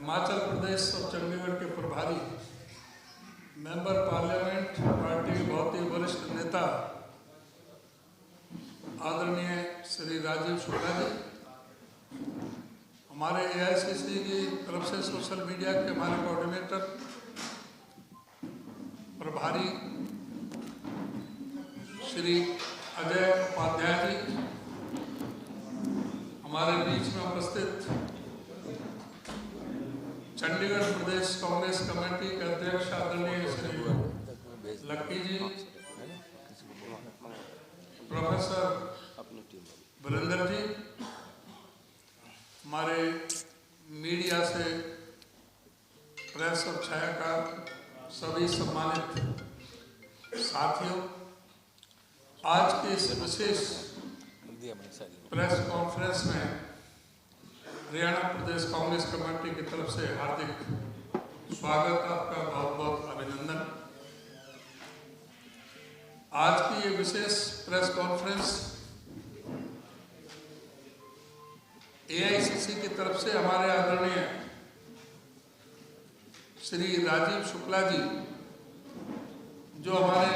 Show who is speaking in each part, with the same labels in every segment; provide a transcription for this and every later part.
Speaker 1: हिमाचल प्रदेश और चंडीगढ़ के प्रभारी मेंबर पार्लियामेंट पार्टी के बहुत ही वरिष्ठ नेता आदरणीय श्री राजीव शुक्ला जी, हमारे एआईसीसी की तरफ से सोशल मीडिया के हमारे कोऑर्डिनेटर प्रभारी श्री अजय उपाध्याय जी, हमारे बीच में उपस्थित चंडीगढ़ प्रदेश कांग्रेस कमेटी के अध्यक्ष आदरणीय श्री लक्की जी, प्रोफेसर वीरेंद्र जी, हमारे मीडिया से प्रेस और छाया का सभी सम्मानित साथियों, आज के इस विशेष प्रेस कॉन्फ्रेंस में हरियाणा प्रदेश कांग्रेस कमेटी की तरफ से हार्दिक स्वागत, आपका बहुत बहुत अभिनंदन। आज की ये विशेष प्रेस कॉन्फ्रेंस एआईसीसी की तरफ से हमारे आदरणीय श्री राजीव शुक्ला जी, जो हमारे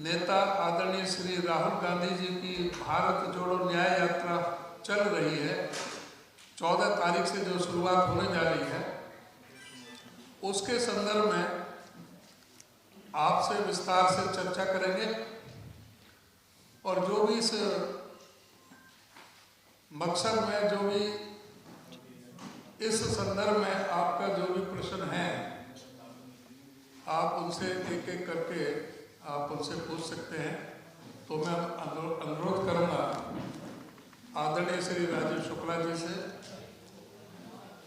Speaker 1: नेता आदरणीय श्री राहुल गांधी जी की भारत जोड़ो न्याय यात्रा चल रही है, 14 तारीख से जो शुरुआत होने जा रही है, उसके संदर्भ में आपसे विस्तार से चर्चा करेंगे और जो भी इस मकसद में, जो भी इस संदर्भ में आपका जो भी प्रश्न है, आप उनसे एक एक करके आप उनसे पूछ सकते हैं। तो मैं अनुरोध करूंगा आदरणीय श्री राजीव शुक्ला जी से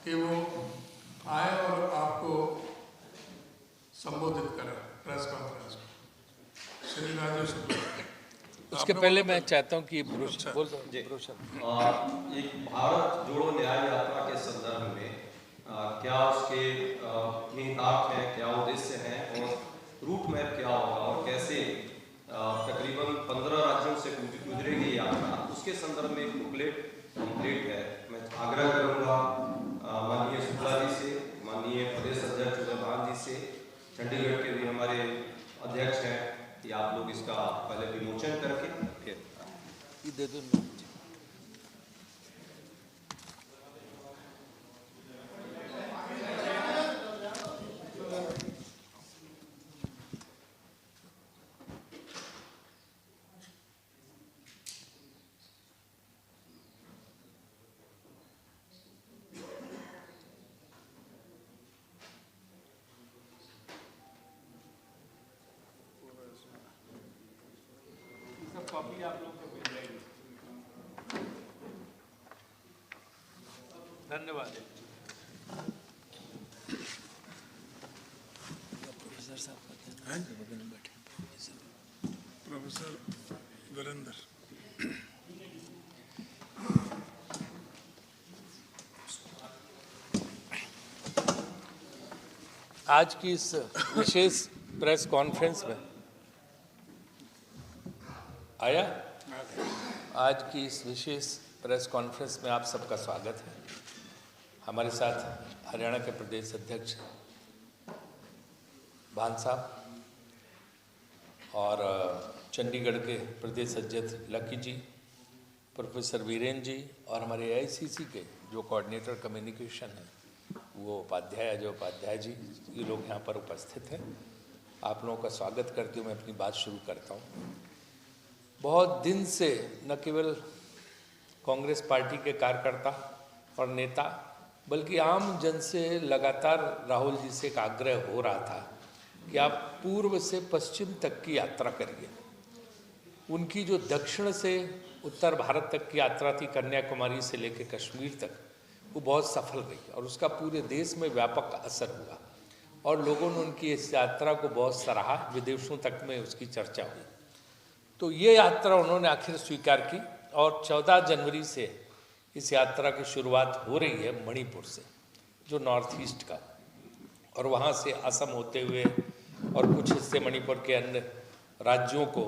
Speaker 1: कि वो आए और आपको संबोधित करें प्रेस कॉन्फ्रेंस में। श्री राजीव शुक्ला।
Speaker 2: उसके पहले मैं चाहता हूं कि एक
Speaker 3: भारत जोड़ो न्याय यात्रा के संदर्भ में क्या उसके निहितार्थ हैं, क्या उद्देश्य हैं और रूट मैप क्या होगा और कैसे तकरीबन 15 राज्यों से गुजरेगी यात्रा, उसके संदर्भ में एक बुकलेट कंप्लीट है। मैं आग्रह करूंगा माननीय शुक्ला जी से, माननीय प्रदेश अध्यक्ष उदयभान जी से, चंडीगढ़ के भी हमारे अध्यक्ष हैं, कि आप लोग इसका पहले विमोचन करके फिर
Speaker 2: दे दो।
Speaker 1: कॉपी आप लोग को मिल जाएगी। धन्यवाद।
Speaker 2: प्रोफेसर साहब बगल में बैठे,
Speaker 1: प्रोफेसर वीरेंद्र।
Speaker 2: आज की इस विशेष प्रेस कॉन्फ्रेंस में आज की इस विशेष प्रेस कॉन्फ्रेंस में आप सबका स्वागत है। हमारे साथ हरियाणा के प्रदेश अध्यक्ष भान साहब और चंडीगढ़ के प्रदेश अध्यक्ष लकी जी, प्रोफेसर वीरेंद्र जी और हमारे एआईसीसी के जो कोऑर्डिनेटर कम्युनिकेशन है वो अजय उपाध्याय जी, ये लोग यहाँ पर उपस्थित हैं। आप लोगों का स्वागत करते हुए मैं अपनी बात शुरू करता हूँ। बहुत दिन से न केवल कांग्रेस पार्टी के कार्यकर्ता और नेता बल्कि आम जन से लगातार राहुल जी से एक आग्रह हो रहा था कि आप पूर्व से पश्चिम तक की यात्रा करिए। उनकी जो दक्षिण से उत्तर भारत तक की यात्रा थी, कन्याकुमारी से लेकर कश्मीर तक, वो बहुत सफल रही और उसका पूरे देश में व्यापक असर हुआ और लोगों ने उनकी इस यात्रा को बहुत सराहा, विदेशों तक में उसकी चर्चा हुई। तो ये यात्रा उन्होंने आखिर स्वीकार की और 14 जनवरी से इस यात्रा की शुरुआत हो रही है मणिपुर से, जो नॉर्थ ईस्ट का, और वहाँ से असम होते हुए और कुछ हिस्से मणिपुर के अन्य राज्यों को,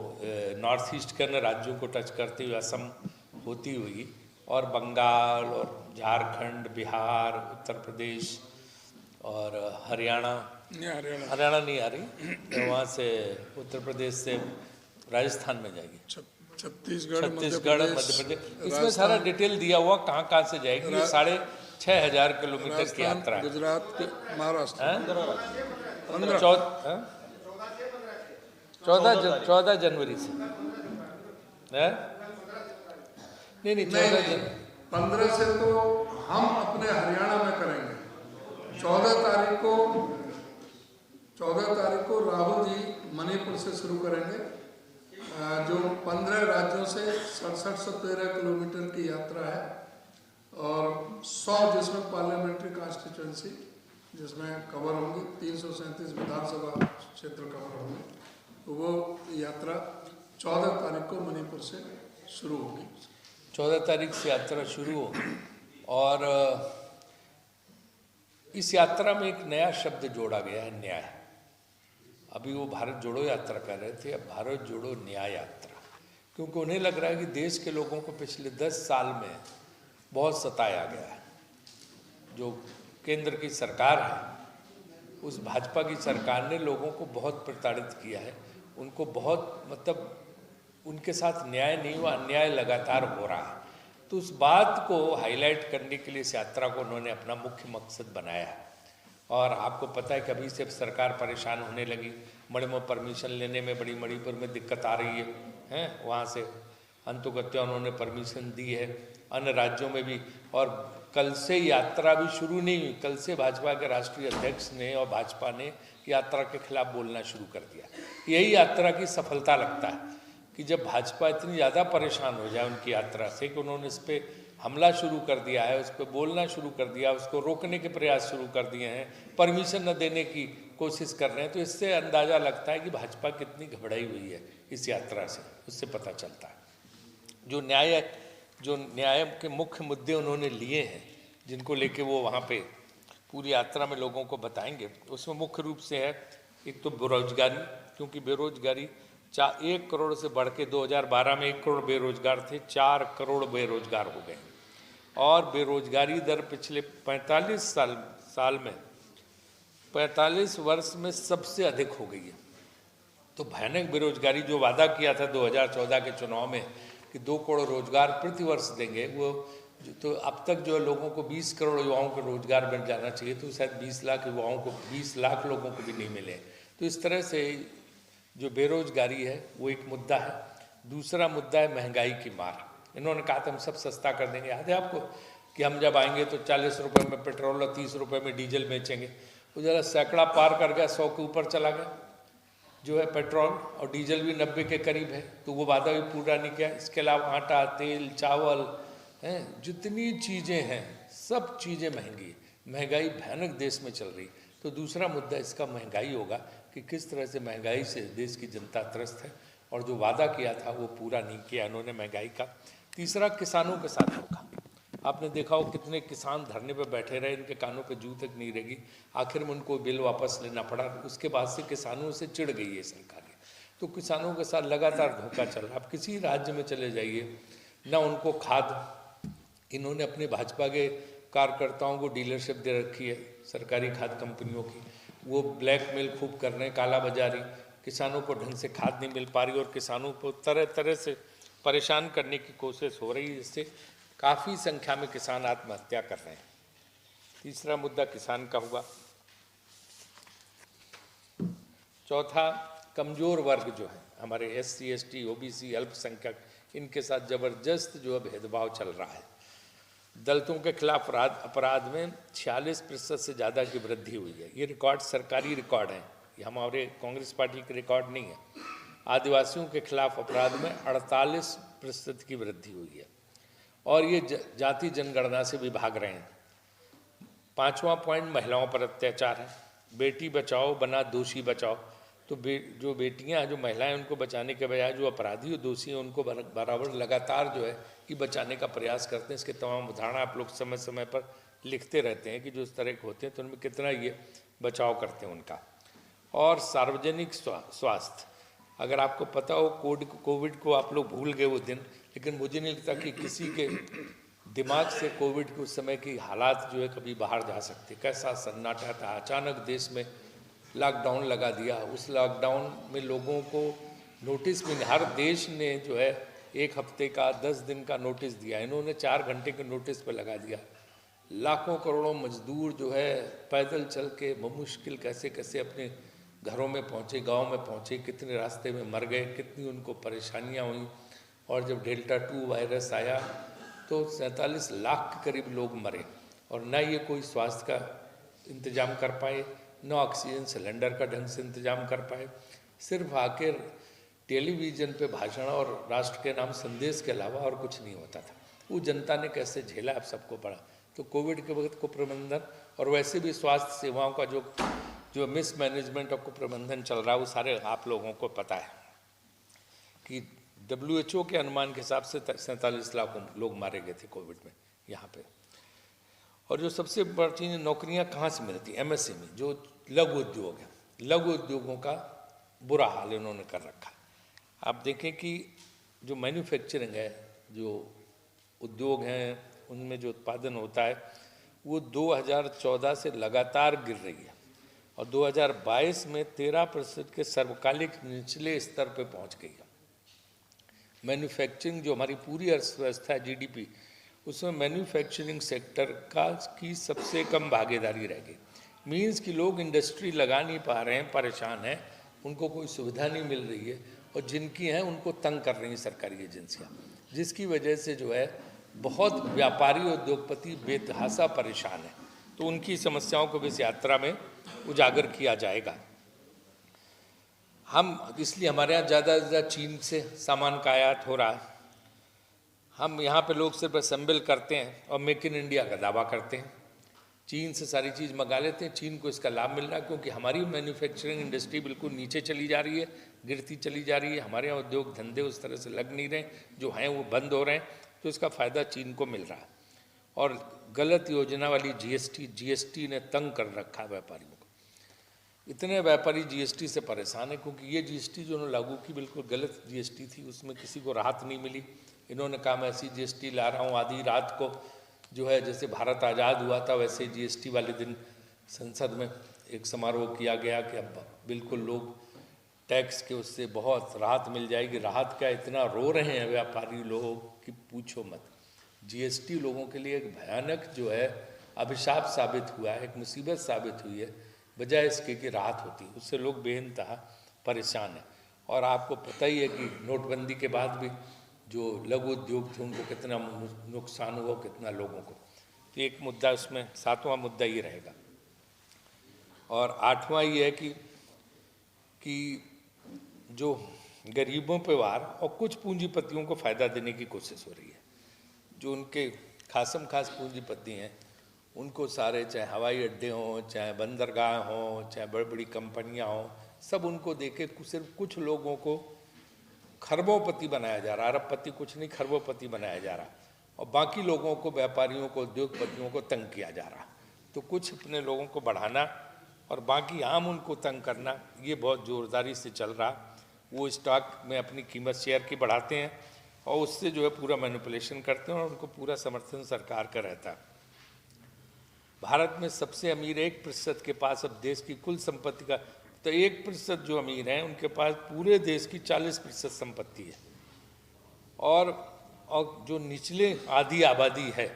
Speaker 2: नॉर्थ ईस्ट के अन्य राज्यों को टच करते हुए असम होती हुई और बंगाल और झारखंड, बिहार, उत्तर प्रदेश और हरियाणा नहीं आ रही, तो वहाँ से उत्तर प्रदेश से राजस्थान में जाएगी,
Speaker 1: छत्तीसगढ़,
Speaker 2: मध्य प्रदेश, इसमें सारा डिटेल दिया हुआ कहाँ कहाँ से जाएगी। ये 6,500 किलोमीटर की यात्रा है।
Speaker 1: गुजरात के महाराष्ट्र
Speaker 2: 14 जनवरी से है? नहीं 14 जनवरी
Speaker 1: 15 से तो हम अपने हरियाणा में करेंगे। 14 तारीख को राहुल जी मणिपुर से शुरू करेंगे, जो 15 राज्यों से 6713 किलोमीटर की यात्रा है, और 100 जिसमें पार्लियामेंट्री कॉन्स्टिट्यूंसी जिसमें कवर होंगी, 337 विधानसभा क्षेत्र कवर होंगे, तो वो यात्रा 14 तारीख को मणिपुर से शुरू होगी।
Speaker 2: 14 तारीख से यात्रा शुरू होगी, और इस यात्रा में एक नया शब्द जोड़ा गया है, न्याय। अभी वो भारत जोड़ो यात्रा कर रहे थे, अब भारत जोड़ो न्याय यात्रा, क्योंकि उन्हें लग रहा है कि देश के लोगों को पिछले 10 साल में बहुत सताया गया है। जो केंद्र की सरकार है, उस भाजपा की सरकार ने लोगों को बहुत प्रताड़ित किया है, उनको बहुत, मतलब उनके साथ न्याय नहीं हुआ, अन्याय लगातार हो रहा है। तो उस बात को हाईलाइट करने के लिए इस यात्रा को उन्होंने अपना मुख्य मकसद बनाया है। और आपको पता है कि अभी से सरकार परेशान होने लगी, मणिपुर परमिशन लेने में, बड़ी मणिपुर में दिक्कत आ रही है, वहाँ से अंतुगत्या उन्होंने परमिशन दी है, अन्य राज्यों में भी। और कल से यात्रा भी शुरू नहीं हुई, कल से भाजपा के राष्ट्रीय अध्यक्ष ने और भाजपा ने यात्रा के खिलाफ बोलना शुरू कर दिया। यही यात्रा की सफलता लगता है कि जब भाजपा इतनी ज़्यादा परेशान हो जाए उनकी यात्रा से कि उन्होंने इस पर हमला शुरू कर दिया है, उस पर बोलना शुरू कर दिया, उसको रोकने के प्रयास शुरू कर दिए हैं, परमिशन न देने की कोशिश कर रहे हैं, तो इससे अंदाज़ा लगता है कि भाजपा कितनी घबराई हुई है इस यात्रा से, उससे पता चलता है। जो न्याय के मुख्य मुद्दे उन्होंने लिए हैं, जिनको लेके वो वहाँ पे पूरी यात्रा में लोगों को बताएंगे, उसमें मुख्य रूप से है एक तो बेरोजगारी, क्योंकि बेरोजगारी 1 करोड़ से बढ़ के 2012 में 1 करोड़ बेरोजगार थे, 4 करोड़ बेरोजगार हो गए, और बेरोजगारी दर पिछले 45 साल में 45 वर्ष में सबसे अधिक हो गई है। तो भयानक बेरोजगारी, जो वादा किया था 2014 के चुनाव में कि 2 करोड़ रोजगार प्रतिवर्ष देंगे, वो तो अब तक जो लोगों को 20 करोड़ युवाओं को रोजगार मिल जाना चाहिए, तो शायद 20 लाख युवाओं को, 20 लाख लोगों को भी नहीं मिले। तो इस तरह से जो बेरोजगारी है वो एक मुद्दा है। दूसरा मुद्दा है महंगाई की मार। इन्होंने कहा था हम सब सस्ता कर देंगे, याद है आपको कि हम जब आएंगे तो 40 रुपये में पेट्रोल और 30 रुपये में डीजल बेचेंगे। वो जरा सैकड़ा पार कर गया, 100 के ऊपर चला गया जो है पेट्रोल, और डीजल भी 90 के करीब है, तो वो वादा भी पूरा नहीं किया। इसके अलावा आटा, तेल, चावल हैं, जितनी चीज़ें हैं सब चीज़ें महंगी, महंगाई भयानक देश में चल रही। तो दूसरा मुद्दा इसका महंगाई होगा कि किस तरह से महंगाई से देश की जनता त्रस्त है, और जो वादा किया था वो पूरा नहीं किया इन्होंने महंगाई का। तीसरा किसानों के साथ होगा। आपने देखा हो कितने किसान धरने पर बैठे रहे, इनके कानों पे जू तक नहीं रहेगी, आखिर में उनको बिल वापस लेना पड़ा। उसके बाद से किसानों से चिढ़ गई है सरकार। तो किसानों के साथ लगातार धोखा चल रहा। आप किसी राज्य में चले जाइए ना, उनको खाद, इन्होंने अपने भाजपा के कार्यकर्ताओं को डीलरशिप दे रखी है सरकारी खाद कंपनियों की, वो ब्लैकमेल खूब कर रहे हैं, काला बाजारी, किसानों को ढंग से खाद नहीं मिल पा रही, और किसानों को तरह तरह से परेशान करने की कोशिश हो रही है, जिससे काफ़ी संख्या में किसान आत्महत्या कर रहे हैं। तीसरा मुद्दा किसान का हुआ। चौथा, कमज़ोर वर्ग जो है हमारे SC, ST, OBC, अल्पसंख्यक, इनके साथ ज़बरदस्त जो है भेदभाव चल रहा है। दलितों के खिलाफ अपराध में 46% से ज़्यादा की वृद्धि हुई है। ये रिकॉर्ड सरकारी रिकॉर्ड है, ये हमारे कांग्रेस पार्टी के रिकॉर्ड नहीं है। आदिवासियों के खिलाफ अपराध में 48% की वृद्धि हुई है, और ये जाति जनगणना से भी भाग रहे हैं। 5वां पॉइंट महिलाओं पर अत्याचार है। बेटी बचाओ बना दोषी बचाओ। तो जो बेटियां हैं, जो महिलाएं, उनको बचाने के बजाय जो अपराधी और दोषी हैं उनको बराबर लगातार जो है कि बचाने का प्रयास करते हैं। इसके तमाम उदाहरण आप लोग समय समय पर लिखते रहते हैं कि जो इस तरह के होते हैं तो उनमें कितना ये बचाव करते हैं उनका। और सार्वजनिक स्वास्थ्य, अगर आपको पता हो कोविड को आप लोग भूल गए वो दिन, लेकिन मुझे नहीं लगता कि किसी के दिमाग से कोविड के उस समय की हालात जो है कभी बाहर जा सकते, कैसा सन्नाटा था, अचानक देश में लॉकडाउन लगा दिया। उस लॉकडाउन में लोगों को नोटिस भी नहीं, हर देश ने जो है 1 हफ्ते का 10 दिन का नोटिस दिया, इन्होंने 4 घंटे के नोटिस पे लगा दिया। लाखों करोड़ों मजदूर जो है पैदल चल के मुश्किल कैसे कैसे अपने घरों में पहुँचे, गांव में पहुँचे, कितने रास्ते में मर गए, कितनी उनको परेशानियां हुई। और जब डेल्टा 2 वायरस आया तो 47 लाख के करीब लोग मरे, और न ये कोई स्वास्थ्य का इंतजाम कर पाए, न ऑक्सीजन सिलेंडर का ढंग से इंतजाम कर पाए। सिर्फ आकर टेलीविज़न पे भाषण और राष्ट्र के नाम संदेश के अलावा और कुछ नहीं होता था। वो जनता ने कैसे झेला आप सबको पड़ा। तो कोविड के वक्त को प्रबंधन और वैसे भी स्वास्थ्य सेवाओं का जो मिसमैनेजमेंट और कुप्रबंधन चल रहा है, वो सारे आप लोगों को पता है कि WHO के अनुमान के हिसाब से 47 लाख लोग मारे गए थे कोविड में यहाँ पे। और जो सबसे बड़ी चीज़, नौकरियाँ कहाँ से मिलती, MSME जो लघु उद्योग है, लघु उद्योगों का बुरा हाल इन्होंने कर रखा है। आप देखें कि जो मैन्युफैक्चरिंग है, जो उद्योग हैं, उनमें जो उत्पादन होता है वो 2014 से लगातार गिर रही है, और 2022 में 13% के सर्वकालिक निचले स्तर पर पहुँच गई है। मैन्युफैक्चरिंग जो हमारी पूरी अर्थव्यवस्था है GDP, उसमें मैन्युफैक्चरिंग सेक्टर की सबसे कम भागीदारी रह गई। मीन्स कि लोग इंडस्ट्री लगा नहीं पा रहे हैं, परेशान हैं, उनको कोई सुविधा नहीं मिल रही है, और जिनकी हैं उनको तंग कर रही हैं सरकारी एजेंसियाँ, जिसकी वजह से जो है बहुत व्यापारी उद्योगपति बेतहासा परेशान है। तो उनकी समस्याओं को भी इस यात्रा में उजागर किया जाएगा। हम इसलिए हमारे यहाँ ज़्यादा से ज़्यादा चीन से सामान का आयात हो रहा है। हम यहाँ पे लोग सिर्फ असेंबल करते हैं और मेक इन इंडिया का दावा करते हैं, चीन से सारी चीज़ मंगा लेते हैं। चीन को इसका लाभ मिल रहा है क्योंकि हमारी मैन्युफैक्चरिंग इंडस्ट्री बिल्कुल नीचे चली जा रही है, गिरती चली जा रही है। हमारे यहाँ उद्योग धंधे उस तरह से लग नहीं रहे, जो हैं वो बंद हो रहे हैं, तो इसका फ़ायदा चीन को मिल रहा है। और गलत योजना वाली GST ने तंग कर रखा है व्यापारियों को। इतने व्यापारी GST से परेशान है क्योंकि ये GST जो उन्होंने लागू की बिल्कुल गलत GST थी, उसमें किसी को राहत नहीं मिली। इन्होंने कहा मैं ऐसी GST ला रहा हूँ, आधी रात को जो है जैसे भारत आज़ाद हुआ था वैसे GST वाले दिन संसद में एक समारोह किया गया कि अब बिल्कुल लोग टैक्स के उससे बहुत राहत मिल जाएगी। राहत क्या, इतना रो रहे हैं व्यापारी लोग कि पूछो मत। GST लोगों के लिए एक भयानक जो है अभिशाप साबित हुआ है, एक मुसीबत साबित हुई है, बजाय इसके कि राहत होती, उससे लोग बेइंतहा परेशान हैं। और आपको पता ही है कि नोटबंदी के बाद भी जो लघु उद्योग थे उनको कितना नुकसान हुआ, कितना लोगों को। तो एक मुद्दा उसमें, 7वां मुद्दा ये रहेगा। और 8वां ये है कि जो गरीबों पे वार और कुछ पूंजीपतियों को फ़ायदा देने की कोशिश हो रही है। जो उनके खासम खास पूंजीपति हैं उनको सारे, चाहे हवाई अड्डे हों, चाहे बंदरगाह हों, चाहे बड़ी बड़ी कंपनियां हों, सब उनको देके सिर्फ कुछ लोगों को खरबोपति बनाया जा रहा, अरबपति कुछ नहीं, खरबोपति बनाया जा रहा, और बाकी लोगों को, व्यापारियों को, उद्योगपतियों को तंग किया जा रहा। तो कुछ अपने लोगों को बढ़ाना और बाकी आम उनको तंग करना, ये बहुत ज़ोरदारी से चल रहा। वो स्टॉक में अपनी कीमत शेयर की बढ़ाते हैं और उससे जो है पूरा मैनिपुलेशन करते हैं और उनको पूरा समर्थन सरकार का रहता है। भारत में सबसे अमीर 1% के पास अब देश की कुल संपत्ति का, तो 1% जो अमीर हैं उनके पास पूरे देश की 40% संपत्ति है, और जो निचले आधी आबादी है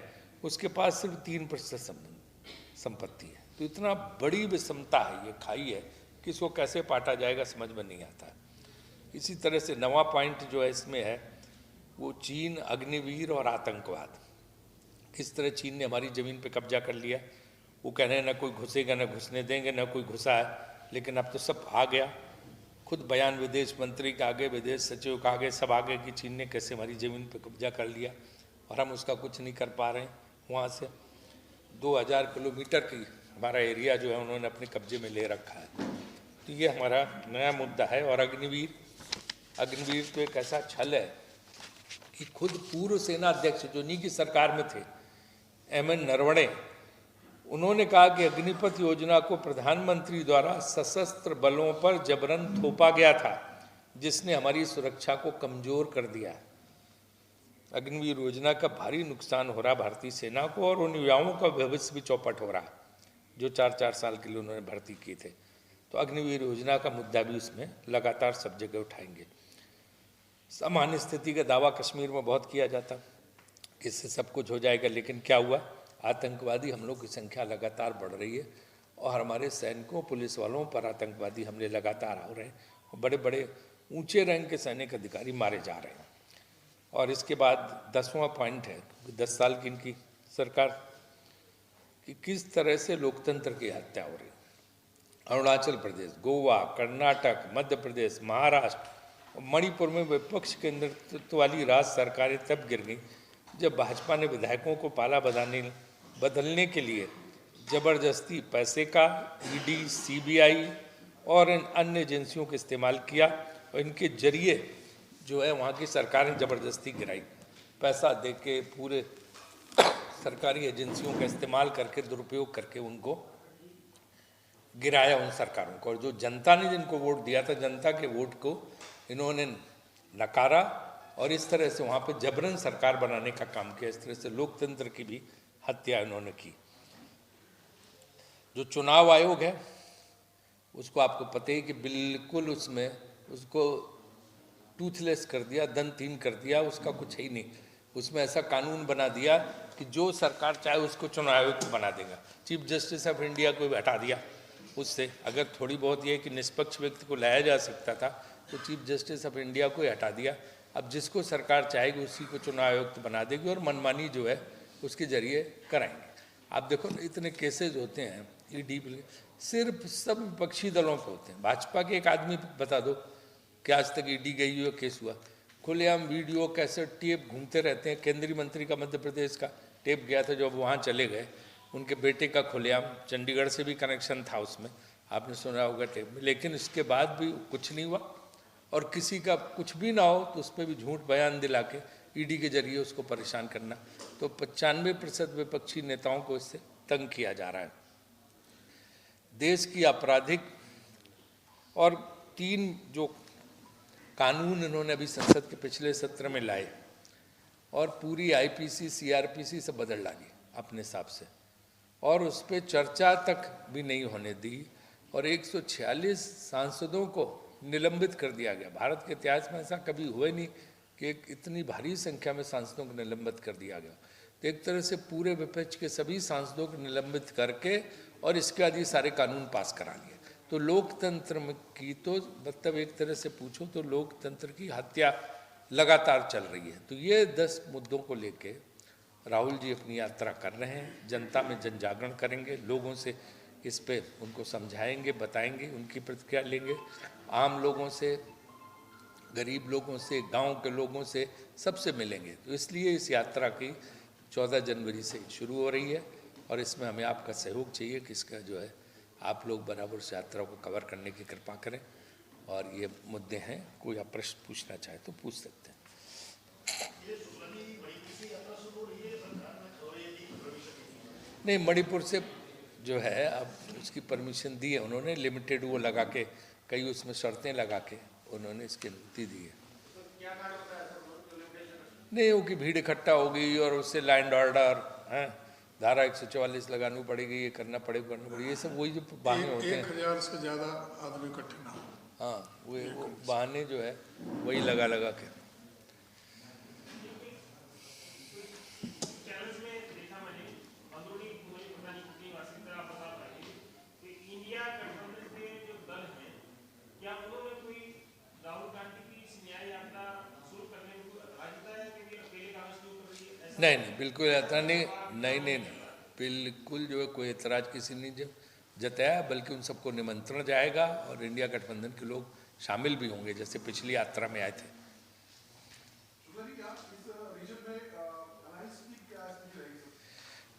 Speaker 2: उसके पास सिर्फ 3% संपत्ति है। तो इतना बड़ी विषमता है, ये खाई है कि इसको कैसे पाटा जाएगा समझ में नहीं आता है। इसी तरह से 9वां पॉइंट जो है इसमें है वो चीन, अग्निवीर और आतंकवाद। किस तरह चीन ने हमारी ज़मीन पे कब्जा कर लिया। वो कह रहे हैं ना कोई घुसेगा, ना घुसने देंगे, ना कोई घुसा है, लेकिन अब तो सब आ गया। खुद बयान विदेश मंत्री का आगे, विदेश सचिव का आगे, सब आगे कि चीन ने कैसे हमारी ज़मीन पे कब्जा कर लिया और हम उसका कुछ नहीं कर पा रहे हैं। वहाँ से 2000 किलोमीटर की हमारा एरिया जो है उन्होंने अपने कब्जे में ले रखा है। तो ये हमारा नया मुद्दा है। और अग्निवीर तो एक ऐसा छल है कि खुद पूर्व सेना अध्यक्ष जो नी की सरकार में थे, MN नरवणे, उन्होंने कहा कि अग्निपथ योजना को प्रधानमंत्री द्वारा सशस्त्र बलों पर जबरन थोपा गया था, जिसने हमारी सुरक्षा को कमज़ोर कर दिया। अग्निवीर योजना का भारी नुकसान हो रहा भारतीय सेना को और उन युवाओं का भविष्य भी चौपट हो रहा जो 4-4 साल के लिए उन्होंने भर्ती किए थे। तो अग्निवीर योजना का मुद्दा भी उसमें लगातार सब जगह उठाएंगे। सामान्य स्थिति का दावा कश्मीर में बहुत किया जाता कि इससे सब कुछ हो जाएगा, लेकिन क्या हुआ? आतंकवादी हमलों की संख्या लगातार बढ़ रही है और हमारे सैनिकों पुलिस वालों पर आतंकवादी हमले लगातार हो रहे हैं और बड़े बड़े ऊंचे रैंक के सैनिक अधिकारी मारे जा रहे हैं। और इसके बाद 10वां पॉइंट है, 10 साल की इनकी सरकार कि किस तरह से लोकतंत्र की हत्या हो रही। अरुणाचल प्रदेश, गोवा, कर्नाटक, मध्य प्रदेश, महाराष्ट्र और मणिपुर में विपक्ष के नेतृत्व वाली राज्य सरकारें तब गिर गई जब भाजपा ने विधायकों को पाला बदलने के लिए जबरदस्ती पैसे का ईडी, सीबीआई और इन अन्य एजेंसियों का इस्तेमाल किया और इनके जरिए जो है वहाँ की सरकार ने जबरदस्ती गिराई। पैसा देके पूरे सरकारी एजेंसियों का इस्तेमाल करके दुरुपयोग करके उनको गिराया उन सरकारों को। और जो जनता ने जिनको वोट दिया था, जनता के वोट को इन्होंने नकारा और इस तरह से वहाँ पे जबरन सरकार बनाने का काम किया। इस तरह से लोकतंत्र की भी हत्या इन्होंने की। जो चुनाव आयोग है उसको आपको पता ही कि बिल्कुल उसमें उसको टूथलेस कर दिया, दंतहीन कर दिया, उसका कुछ है ही नहीं। उसमें ऐसा कानून बना दिया कि जो सरकार चाहे उसको चुनाव आयोग बना देगा। चीफ जस्टिस ऑफ इंडिया को हटा दिया उससे। अगर थोड़ी बहुत ये कि निष्पक्ष व्यक्ति को लाया जा सकता था तो चीफ जस्टिस ऑफ इंडिया को ही हटा दिया। अब जिसको सरकार चाहेगी उसी को चुनाव आयुक्त बना देगी और मनमानी जो है उसके जरिए कराएंगे। आप देखो इतने केसेज होते हैं ईडी सिर्फ सब विपक्षी दलों पे होते हैं। भाजपा के एक आदमी बता दो कि आज तक ईडी गई हुआ केस हुआ। खुलेआम वीडियो कैसेट टेप घूमते रहते हैं। केंद्रीय मंत्री का मध्य प्रदेश का टेप गया था, जब वहाँ चले गए उनके बेटे का खुलेआम, चंडीगढ़ से भी कनेक्शन था उसमें, आपने सुना होगा टेप में। लेकिन इसके बाद भी कुछ नहीं हुआ और किसी का कुछ भी ना हो तो उस पर भी झूठ बयान दिला के ईडी के जरिए उसको परेशान करना। तो 95% विपक्षी नेताओं को इससे तंग किया जा रहा है। देश की आपराधिक और 3 जो कानून इन्होंने अभी संसद के पिछले सत्र में लाए और पूरी आईपीसी, सीआरपीसी सब बदल डाली अपने हिसाब से और उस पर चर्चा तक भी नहीं होने दी और 146 सांसदों को निलंबित कर दिया गया। भारत के इतिहास में ऐसा कभी हुआ नहीं कि इतनी भारी संख्या में सांसदों को निलंबित कर दिया गया। तो एक तरह से पूरे विपक्ष के सभी सांसदों को निलंबित करके और इसके बाद ये सारे कानून पास करा लिए। तो लोकतंत्र की तो मतलब एक तरह से पूछो तो लोकतंत्र की हत्या लगातार चल रही है। तो ये 10 मुद्दों को लेके राहुल जी अपनी यात्रा कर रहे हैं। जनता में जन जागरण करेंगे, लोगों से इस पे उनको समझाएंगे, बताएंगे, उनकी प्रतिक्रिया लेंगे। आम लोगों से, गरीब लोगों से, गांव के लोगों से, सबसे मिलेंगे। तो इसलिए इस यात्रा की 14 जनवरी से शुरू हो रही है और इसमें हमें आपका सहयोग चाहिए कि इसका जो है आप लोग बराबर से यात्रा को कवर करने की कृपा करें। और ये मुद्दे हैं, कोई आप प्रश्न पूछना चाहे तो पूछ सकते हैं। नहीं, मणिपुर से जो है अब उसकी परमिशन दी है उन्होंने, लिमिटेड वो लगा के, कई उसमें शर्तें लगा के उन्होंने इसकी अनुमति दी है। नहीं, वो कि भीड़ इकट्ठा हो गई और उससे लैंड ऑर्डर है, धारा 144 लगानी पड़ेगी, ये करना पड़ेगा, ये सब वही जो बहाने होते हैं।
Speaker 1: 1000 से ज़्यादा आदमी इकट्ठे ना हो।
Speaker 2: हाँ, वो बहाने जो है वही लगा के। नहीं, बिल्कुल ऐसा नहीं, बिल्कुल जो है कोई एतराज किसी ने जताया, बल्कि उन सबको निमंत्रण जाएगा और इंडिया गठबंधन के लोग शामिल भी होंगे, जैसे पिछली यात्रा में आए थे।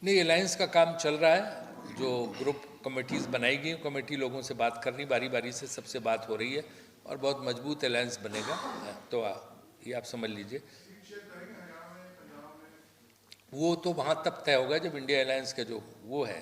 Speaker 2: नहीं, अलायंस का काम चल रहा है। जो ग्रुप कमेटीज बनाई गई, कमेटी लोगों से बात करनी, बारी बारी से सबसे बात हो रही है और बहुत मजबूत अलायंस बनेगा। तो ये आप समझ लीजिए, वो तो वहाँ तब तय होगा जब इंडिया अलायंस का जो वो है,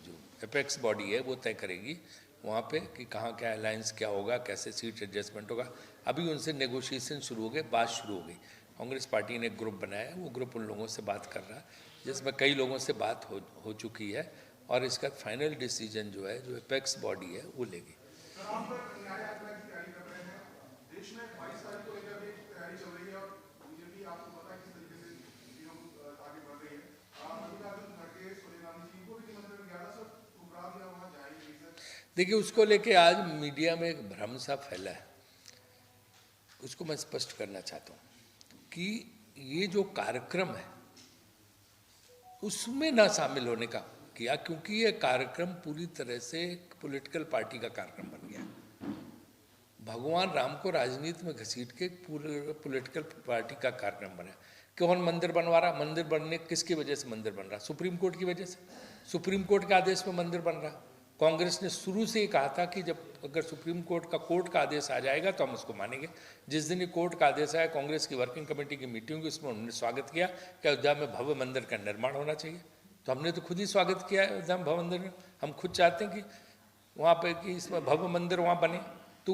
Speaker 2: जो एपेक्स बॉडी है, वो तय करेगी वहाँ पे कि कहाँ क्या अलायंस क्या होगा, कैसे सीट एडजस्टमेंट होगा। अभी उनसे नेगोशिएशन शुरू हो गए, बात शुरू हो गई। कांग्रेस पार्टी ने एक ग्रुप बनाया है, वो ग्रुप उन लोगों से बात कर रहा है, जिसमें कई लोगों से बात हो चुकी है और इसका फाइनल डिसीजन जो है, जो एपेक्स बॉडी है, वो लेगी। देखिए, उसको लेके आज मीडिया में एक भ्रम सा फैला है, उसको मैं स्पष्ट करना चाहता हूँ कि ये जो कार्यक्रम है उसमें ना शामिल होने का किया, क्योंकि ये कार्यक्रम पूरी तरह से एक पॉलिटिकल पार्टी का कार्यक्रम बन गया। भगवान राम को राजनीति में घसीट के पूरे पॉलिटिकल पार्टी का कार्यक्रम बना। कौन मंदिर बनवा रहा? मंदिर बनने किसकी वजह से मंदिर बन रहा? सुप्रीम कोर्ट की वजह से। सुप्रीम कोर्ट के आदेश में मंदिर बन रहा। कांग्रेस ने शुरू से ही कहा था कि जब अगर सुप्रीम कोर्ट का आदेश आ जाएगा तो हम उसको मानेंगे। जिस दिन ये कोर्ट का आदेश आया, कांग्रेस की वर्किंग कमेटी की मीटिंग हुई, इसमें उन्होंने स्वागत किया कि अयोध्या में भव्य मंदिर का निर्माण होना चाहिए। तो हमने तो खुद ही स्वागत किया है अयोध्या में भव्य मंदिर में। हम खुद चाहते हैं कि वहाँ पे कि इसमें भव्य मंदिर वहाँ बने, तो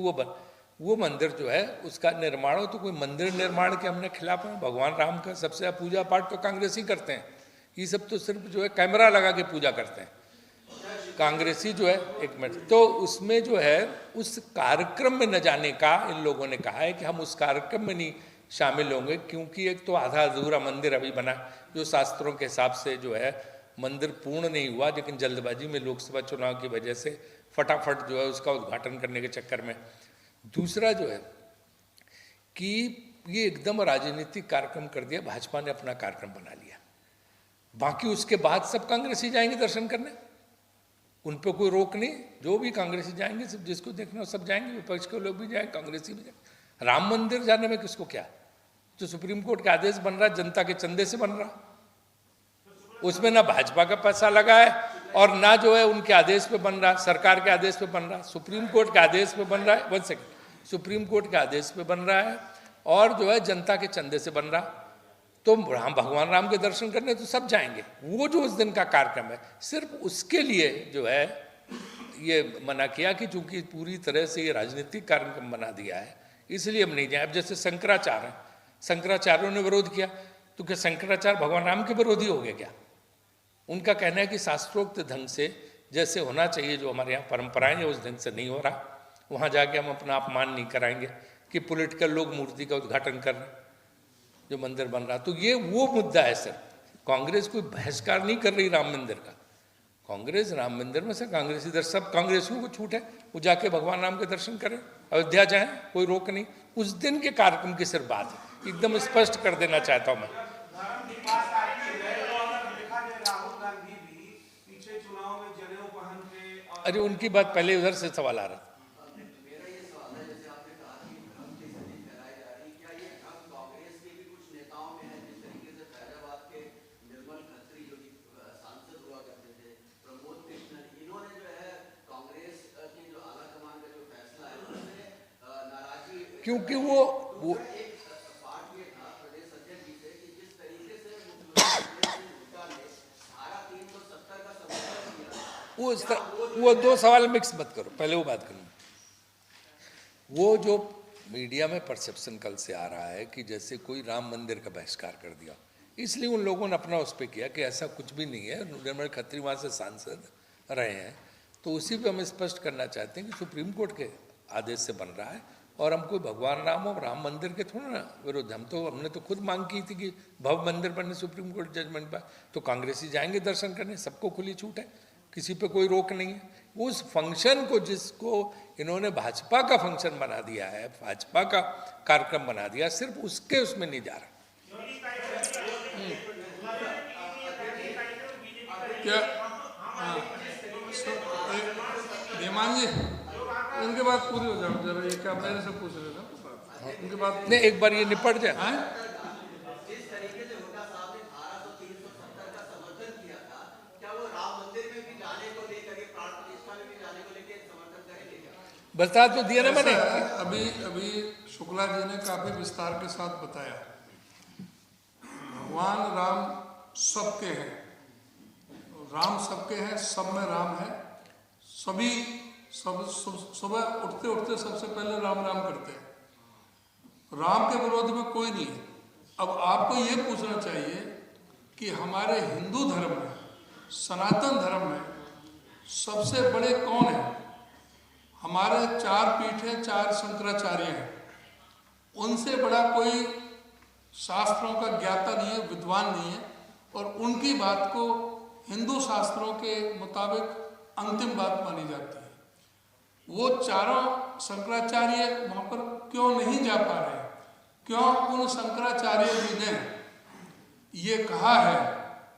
Speaker 2: वो मंदिर जो है उसका निर्माण हो। तो कोई मंदिर निर्माण के हमने खिलाफ हैं? भगवान राम का सबसे पूजा पाठ तो कांग्रेस ही करते हैं। ये सब तो सिर्फ जो है कैमरा लगा के पूजा करते हैं कांग्रेसी जो है। एक मिनट, तो उसमें जो है उस कार्यक्रम में न जाने का इन लोगों ने कहा है कि हम उस कार्यक्रम में नहीं शामिल होंगे, क्योंकि एक तो आधा अधूरा मंदिर अभी बना, जो शास्त्रों के हिसाब से जो है मंदिर पूर्ण नहीं हुआ, लेकिन जल्दबाजी में लोकसभा चुनाव की वजह से फटाफट जो है उसका उद्घाटन करने के चक्कर में। दूसरा जो है कि ये एकदम राजनीतिक कार्यक्रम कर दिया, भाजपा ने अपना कार्यक्रम बना लिया। बाकी उसके बाद सब कांग्रेसी जाएंगे दर्शन करने, उन पर कोई रोक नहीं। जो भी कांग्रेसी जाएंगे, सब जिसको देखना हो सब जाएंगे, विपक्ष के लोग भी जाएंगे, कांग्रेसी भी जाएंगे। राम मंदिर जाने में किसको क्या? जो सुप्रीम कोर्ट का आदेश बन रहा है, जनता के चंदे से बन रहा, उसमें ना भाजपा का पैसा लगा है और ना जो है उनके आदेश पे बन रहा, सरकार के आदेश पे बन रहा, सुप्रीम कोर्ट के आदेश पे बन रहा है। 1 सेकंड, सुप्रीम कोर्ट के आदेश पे बन रहा है और जो है जनता के चंदे से बन रहा। तो भगवान राम के दर्शन करने तो सब जाएंगे। वो जो उस दिन का कार्यक्रम है, सिर्फ उसके लिए जो है ये मना किया कि चूंकि पूरी तरह से ये राजनीतिक कार्यक्रम बना दिया है, इसलिए हम नहीं जाए। अब जैसे शंकराचार्य हैं, शंकराचार्यों ने विरोध किया, तो क्या शंकराचार्य भगवान राम के विरोधी हो गए क्या? उनका कहना है कि शास्त्रोक्त ढंग से जैसे होना चाहिए, जो हमारे यहाँ परंपराएं हैं, उस ढंग से नहीं हो रहा। वहाँ जाके हम अपना अपमान नहीं कराएंगे कि पॉलिटिकल लोग मूर्ति का उद्घाटन कर रहे हैं, जो मंदिर बन रहा। तो ये वो मुद्दा है सर। कांग्रेस कोई बहिष्कार नहीं कर रही राम मंदिर का। कांग्रेस राम मंदिर में से कांग्रेसी इधर सब कांग्रेसियों को छूट है, वो जाके भगवान राम के दर्शन करें, अयोध्या जाएं, कोई रोक नहीं। उस दिन के कार्यक्रम की सिर्फ बात है, एकदम स्पष्ट कर देना चाहता हूँ मैं। अरे उनकी बात पहले उधर से सवाल आ रहा था। क्योंकि वो दो सवाल मिक्स मत करो, पहले वो बात करूँ। वो जो मीडिया में परसेप्शन कल से आ रहा है कि जैसे कोई राम मंदिर का बहिष्कार कर दिया, इसलिए उन लोगों ने अपना उस पर किया कि ऐसा कुछ भी नहीं है। निर्मल खत्री वहाँ से सांसद रहे हैं, तो उसी पे हम स्पष्ट करना चाहते हैं कि सुप्रीम कोर्ट के आदेश से बन रहा है और हम कोई भगवान राम और राम मंदिर के थोड़ा ना विरोध। हमने तो खुद मांग की थी कि भव्य मंदिर बने सुप्रीम कोर्ट जजमेंट पर, तो कांग्रेसी जाएंगे दर्शन करने, सबको खुली छूट है, किसी पे कोई रोक नहीं है। उस फंक्शन को जिसको इन्होंने भाजपा का फंक्शन बना दिया है, भाजपा का कार्यक्रम बना दिया, सिर्फ उसके उसमें नहीं जा रहा।
Speaker 1: क्या हेमान जी, उनके बात पूरी हो जाए जरा, ये क्या मेरे से पूछ रहे थे उनके बात
Speaker 2: नहीं, एक बार ये निपट जाए।
Speaker 4: जिस तरीके से हुड्डा साहब ने 370 का समर्थन किया था, क्या वो राम मंदिर में भी जाने को लेकर के, प्राण प्रतिष्ठा में भी जाने को लेकर समर्थन करेंगे क्या?
Speaker 2: बता तो दिया ना मैंने।
Speaker 1: अभी शुक्ला जी ने काफी विस्तार के साथ बताया, भगवान राम सबके हैं, राम सबके हैं, सब में राम है। सभी सुबह उठते उठते सबसे पहले राम राम करते हैं। राम के विरोध में कोई नहीं है, अब आपको ये पूछना चाहिए कि हमारे हिंदू धर्म में, सनातन धर्म में सबसे बड़े कौन हैं? हमारे 4 पीठ हैं, 4 शंकराचार्य हैं। उनसे बड़ा कोई शास्त्रों का ज्ञाता नहीं है, विद्वान नहीं है, और उनकी बात को हिंदू शास्त्रों के मुताबिक अंतिम बात मानी जाती है। वो चारों शंकराचार्य वहाँ पर क्यों नहीं जा पा रहे? क्यों उन शंकराचार्य जी ने ये कहा है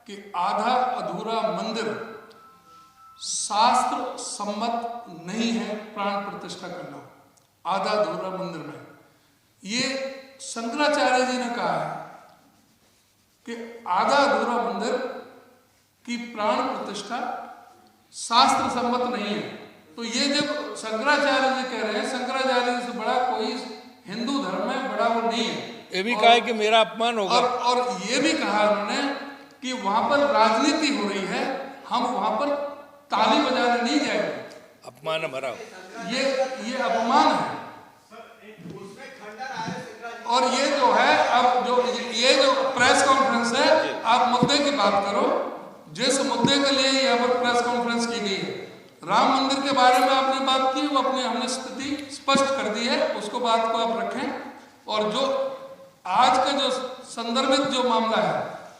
Speaker 1: कि आधा अधूरा मंदिर शास्त्र सम्मत नहीं है प्राण प्रतिष्ठा करना, आधा अधूरा मंदिर में। ये शंकराचार्य जी ने कहा है कि आधा अधूरा मंदिर की प्राण प्रतिष्ठा शास्त्र सम्मत नहीं है। तो ये जब शंकराचार्य जी कह रहे हैं, शंकराचार्य जी से बड़ा कोई हिंदू धर्म में बड़ा वो नहीं है।
Speaker 2: ये भी कहा है कि मेरा अपमान होगा,
Speaker 1: और ये भी कहा उन्होंने कि वहां पर राजनीति हो रही है, हम वहां पर ताली बजाने नहीं जाएंगे।
Speaker 2: अपमान हमारा हो।
Speaker 1: ये अपमान है। और ये जो है, अब ये जो प्रेस कॉन्फ्रेंस है, आप मुद्दे की बात करो। जिस मुद्दे के लिए यहाँ पर प्रेस कॉन्फ्रेंस की गई है, राम मंदिर के बारे में आपने बात की, वो हमने स्थिति स्पष्ट कर दी है, उसको बात को आप रखें। और जो आज का जो संदर्भित जो मामला है,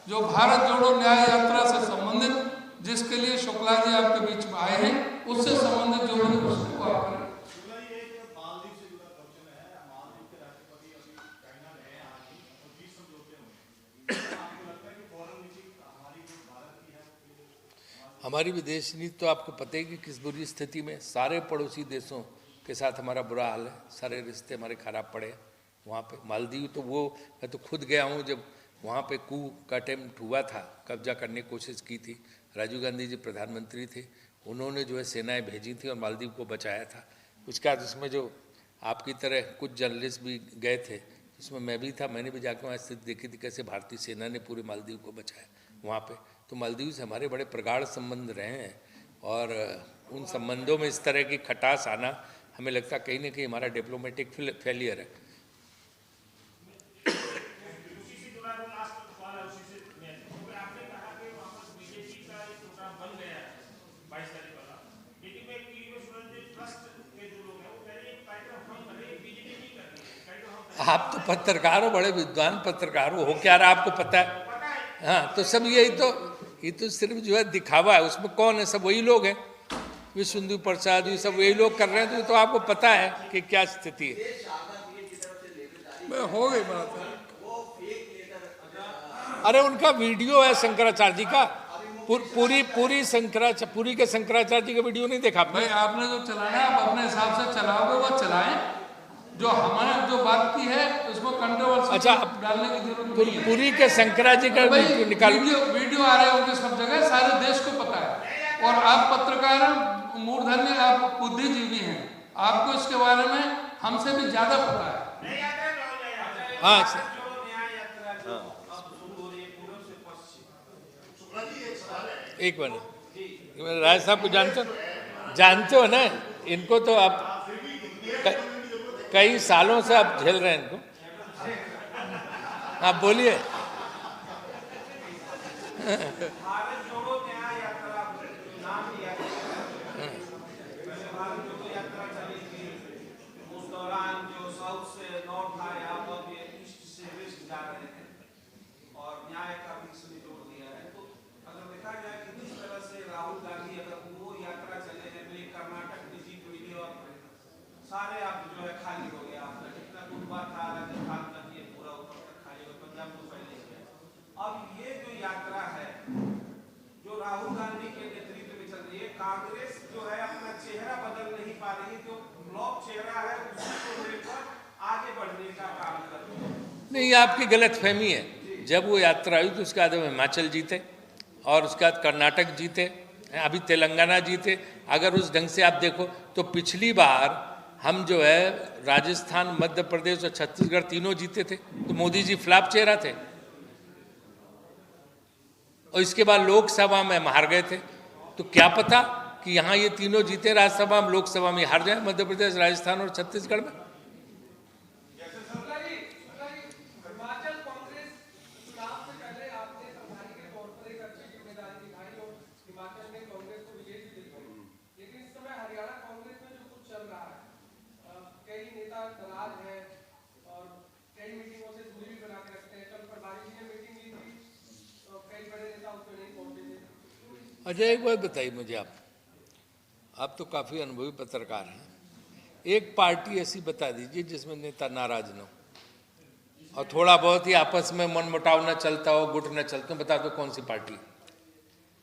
Speaker 1: जो भारत जोड़ो न्याय यात्रा से संबंधित, जिसके लिए शुक्ला जी आपके बीच में आए हैं, उससे संबंधित जो भी प्रश्न को आप करें।
Speaker 2: हमारी विदेश नीति तो आपको पता है कि किस बुरी स्थिति में, सारे पड़ोसी देशों के साथ हमारा बुरा हाल है, सारे रिश्ते हमारे खराब पड़े। वहाँ पे मालदीव तो वो, मैं तो खुद गया हूँ, जब वहाँ पे कू का अटेम्प्ट हुआ था, कब्जा करने की कोशिश की थी, राजीव गांधी जी प्रधानमंत्री थे, उन्होंने जो है सेनाएं भेजी थी और मालदीव को बचाया था। उसके बाद उसमें जो आपकी तरह कुछ जर्नलिस्ट भी गए थे, उसमें मैं भी था, मैंने भी जाकर वहाँ स्थिति देखी थी कैसे भारतीय सेना ने पूरे मालदीव को बचाया वहाँ पे। तो मालदीव से हमारे बड़े प्रगाढ़ संबंध रहे हैं, और उन संबंधों में इस तरह की खटास आना हमें लगता कहीं ना कहीं हमारा डिप्लोमेटिक फेलियर है। आप तो पत्रकार हो, बड़े विद्वान पत्रकार हो क्या रहा आपको पता है? हाँ, तो सब ये तो सिर्फ जो है दिखावा है, उसमें कौन है? सब वही लोग हैं, विश्वेंदु प्रसाद, ये सब वही लोग कर रहे हैं। तो आपको पता है कि क्या स्थिति है।
Speaker 1: हो गई बात।
Speaker 2: अरे उनका वीडियो है शंकराचार्य जी का, पूरी के शंकराचार्य जी का वीडियो नहीं देखा
Speaker 1: भाई? आपने जो चलाना है आप अपने हिसाब से चलाओगे, वो चलाएं। जो हमारे जो बात की है उसको कंट्रोवर्सी
Speaker 2: अच्छा
Speaker 1: डालने की जरूरत नहीं है।
Speaker 2: पूरी के शंकराचार्य जी का निकाल,
Speaker 1: वीडियो आ रहे होंगे सब जगह, सारे देश को पता है। और आप पत्रकार मूर्धन्य, आप बुद्धिजीवी हैं, आपको इसके बारे में हमसे भी ज्यादा पता है।
Speaker 2: हाँ एक मिनट, राय साहब को जानते हो ना, इनको तो आप कई सालों से आप झेल रहे हैं इनको। आप बोलिए।
Speaker 5: सारे आप जो है खाली हो गया, आपका जितना कुटुंबा था राजस्थान तक, ये पूरा ऊपर तक खाली हो, पंजाब को फैले गया। अब ये जो यात्रा है जो राहुल गांधी के नेतृत्व में चल रही है, कांग्रेस जो है अपना चेहरा बदल नहीं पा रही है, जो ब्लॉक चेहरा है उसको लेकर आगे बढ़ने का काम कर रही है।
Speaker 2: नहीं, आपकी गलतफहमी है। जब वो यात्रा हुई तो उसके बाद हम हिमाचल जीते और उसके बाद कर्नाटक जीते, अभी तेलंगाना जीते। अगर उस ढंग से आप देखो तो पिछली बार हम जो है राजस्थान, मध्य प्रदेश और छत्तीसगढ़ तीनों जीते थे, तो मोदी जी फ्लॉप चेहरा थे। और इसके बाद लोकसभा में हम हार गए थे। तो क्या पता कि यहाँ ये तीनों जीते राज्यसभा में, लोकसभा में हार जाए, मध्य प्रदेश, राजस्थान और छत्तीसगढ़ में।
Speaker 5: हिमाचल कांग्रेस
Speaker 2: अजय, एक बात बताइए मुझे, आप तो काफ़ी अनुभवी पत्रकार हैं, एक पार्टी ऐसी बता दीजिए जिसमें नेता नाराज न हो और थोड़ा बहुत ही आपस में मनमुटाव न चलता हो, गुट न चलते हो, बता दो कौन सी पार्टी?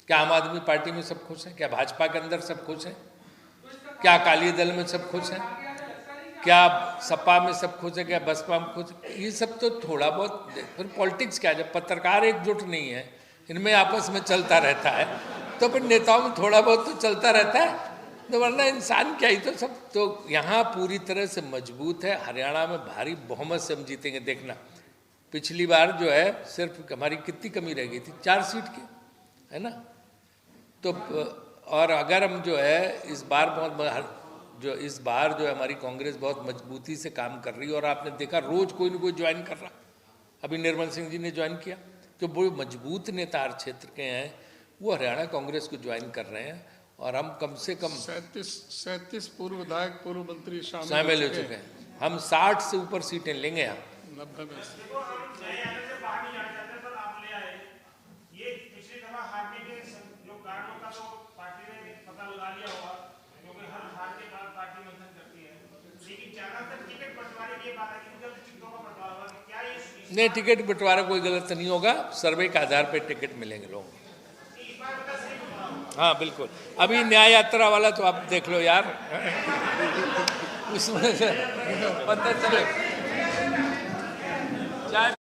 Speaker 2: क्या आम आदमी पार्टी में सब खुश हैं? क्या भाजपा के अंदर सब खुश हैं? क्या अकाली दल में सब खुश हैं? क्या सपा में सब खुश है? क्या बसपा में खुश? ये सब तो थोड़ा बहुत, फिर पॉलिटिक्स क्या, जब पत्रकार एकजुट नहीं है, इनमें आपस में चलता रहता है, तो फिर नेताओं में थोड़ा बहुत तो चलता रहता है, तो वरना इंसान क्या ही, तो सब तो यहाँ पूरी तरह से मजबूत है। हरियाणा में भारी बहुमत से हम जीतेंगे, देखना। पिछली बार जो है सिर्फ हमारी कितनी कमी रह गई थी, 4 सीट की, है ना? तो और अगर हम जो है इस बार जो है हमारी कांग्रेस बहुत मजबूती से काम कर रही है, और आपने देखा रोज कोई न कोई ज्वाइन कर रहा। अभी निर्मल सिंह जी ने ज्वाइन किया, तो वो मजबूत नेता हर क्षेत्र के हैं, वो हरियाणा कांग्रेस को ज्वाइन कर रहे हैं, और हम कम से कम
Speaker 1: 37 पूर्व विधायक, पूर्व मंत्री
Speaker 2: शामिल हो चुके हैं। हम 60 से ऊपर सीटें लेंगे यहाँ।
Speaker 1: 90 में से।
Speaker 2: नहीं, टिकट बंटवारा कोई गलत नहीं होगा, सर्वे के आधार पर टिकट मिलेंगे लोगों को। हाँ बिल्कुल, अभी न्याय यात्रा वाला तो आप देख लो यार, उसमें से पता चले।